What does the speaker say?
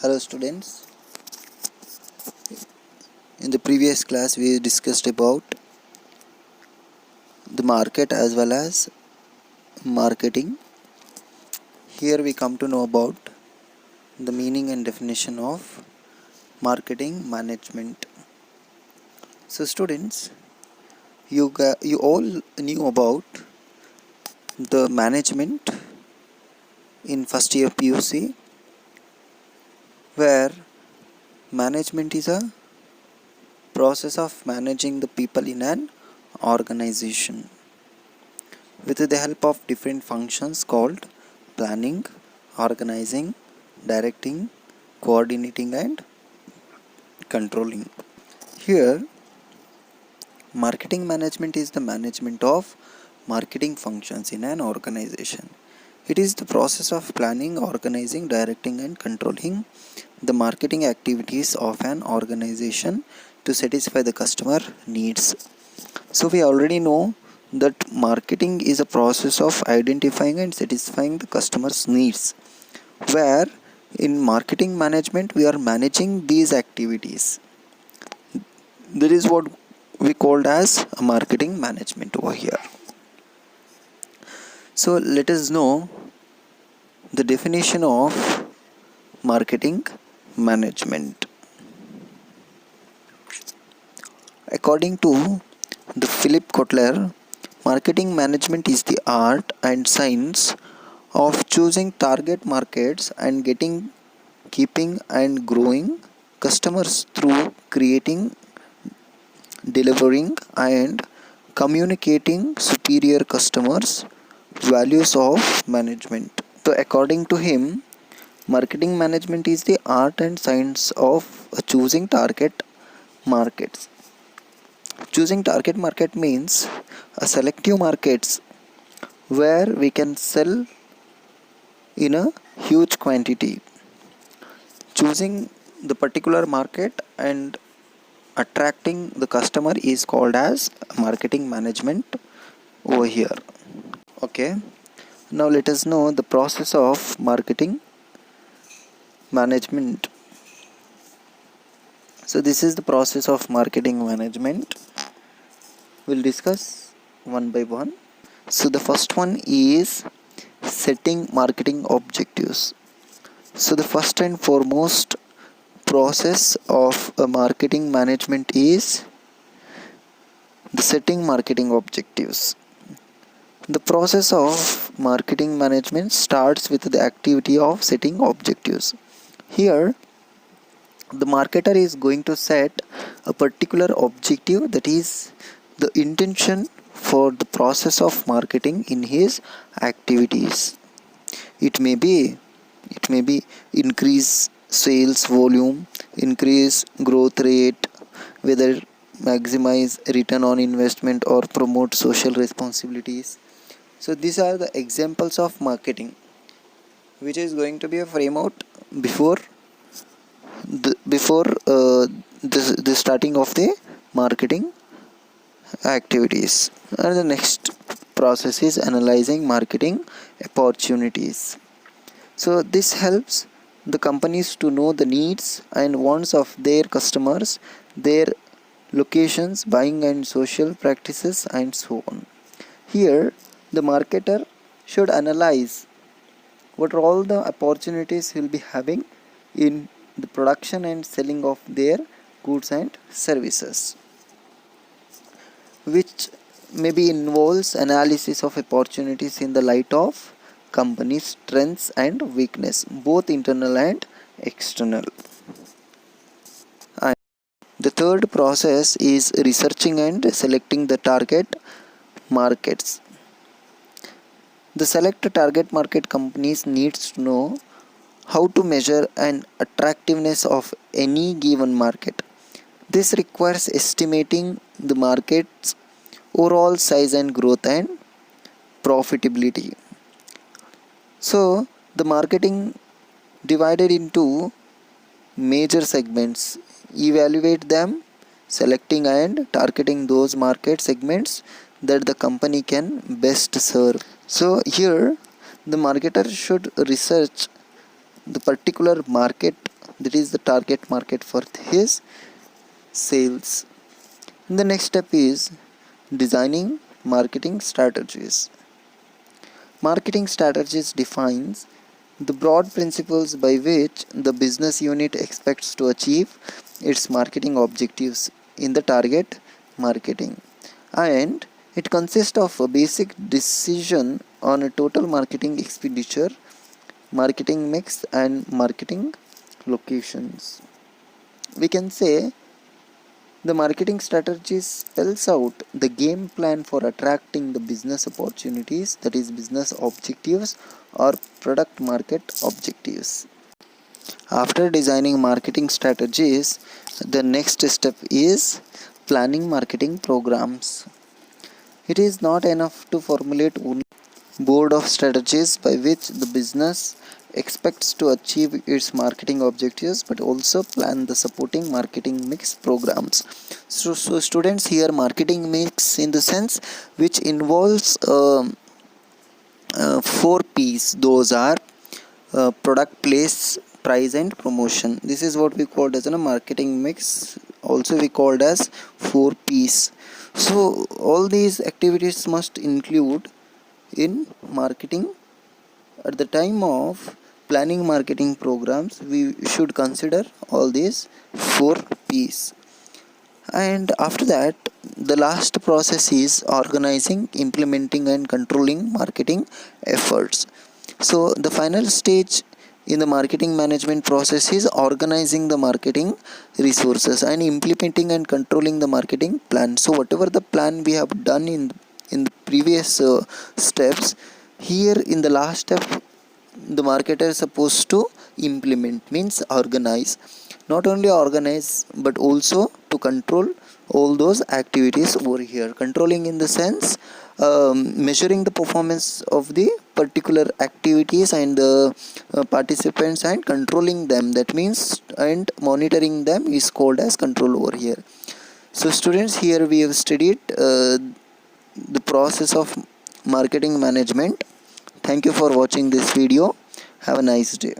Hello students, in the previous class we discussed about the market as well as marketing. Here we come to know about the meaning and definition of marketing management. So students, you all knew about the management in first year PUC, where management is a process of managing the people in an organization with the help of different functions called planning, organizing, directing, coordinating, and controlling. Here, marketing management is the management of marketing functions in an organization. It is the process of planning, organizing, directing, and controlling the marketing activities of an organization to satisfy the customer needs. So, we already know that marketing is a process of identifying and satisfying the customer's needs, where in marketing management we are managing these activities. That is what we called as a marketing management over here. So let us know the definition of marketing management. According to the Philip Kotler, marketing management is the art and science of choosing target markets and keeping and growing customers through creating, delivering, and communicating superior customers values of management. So according to him, marketing management is the art and science of choosing target markets. Choosing target market means a selective markets where we can sell in a huge quantity. Choosing the particular market and attracting the customer is called as marketing management over here. Okay, now let us know the process of marketing management. So this is the process of marketing management. We'll discuss one by one. So the first one is setting marketing objectives. So the first and foremost process of a marketing management is the setting marketing objectives. The process of marketing management starts with the activity of setting objectives. Here, the marketer is going to set a particular objective, that is the intention for the process of marketing in his activities. It may be increase sales volume, increase growth rate, whether maximize return on investment or promote social responsibilities. So these are the examples of marketing, which is going to be a frame out before the starting of the marketing activities. And the next process is analyzing marketing opportunities. So this helps the companies to know the needs and wants of their customers, their locations, buying and social practices, and so on. Here, the marketer should analyze what are all the opportunities he will be having in the production and selling of their goods and services, which maybe involves analysis of opportunities in the light of company's strengths and weakness, both internal and external. And the third process is researching and selecting the target markets. The select target market companies needs to know how to measure an attractiveness of any given market. This requires estimating the market's overall size and growth and profitability. So the marketing divided into major segments. Evaluate them, selecting and targeting those market segments that the company can best serve. So here the marketer should research the particular market that is the target market for his sales. And the next step is designing marketing strategies. Marketing strategies defines the broad principles by which the business unit expects to achieve its marketing objectives in the target marketing, and it consists of a basic decision on a total marketing expenditure, marketing mix, and marketing locations. We can say the marketing strategy spells out the game plan for attracting the business opportunities, that is, business objectives or product market objectives. After designing marketing strategies, the next step is planning marketing programs. It is not enough to formulate only board of strategies by which the business expects to achieve its marketing objectives, but also plan the supporting marketing mix programs. So students, here marketing mix in the sense which involves 4 P's. Those are product, place, price, and promotion. This is what we called as a marketing mix. Also we called as 4 P's. So all these activities must include in marketing. At the time of planning marketing programs, we should consider all these 4 P's. And after that, the last process is organizing, implementing, and controlling marketing efforts. So the final stage in the marketing management process is organizing the marketing resources and implementing and controlling the marketing plan. So whatever the plan we have done in the previous steps, here in the last step the marketer is supposed to implement, means organize. Not only organize but also to control all those activities over here. Controlling in the sense measuring the performance of the particular activities and the participants and controlling them, that means, and monitoring them is called as control over here. So students, here we have studied the process of marketing management. Thank you for watching this video. Have a nice day.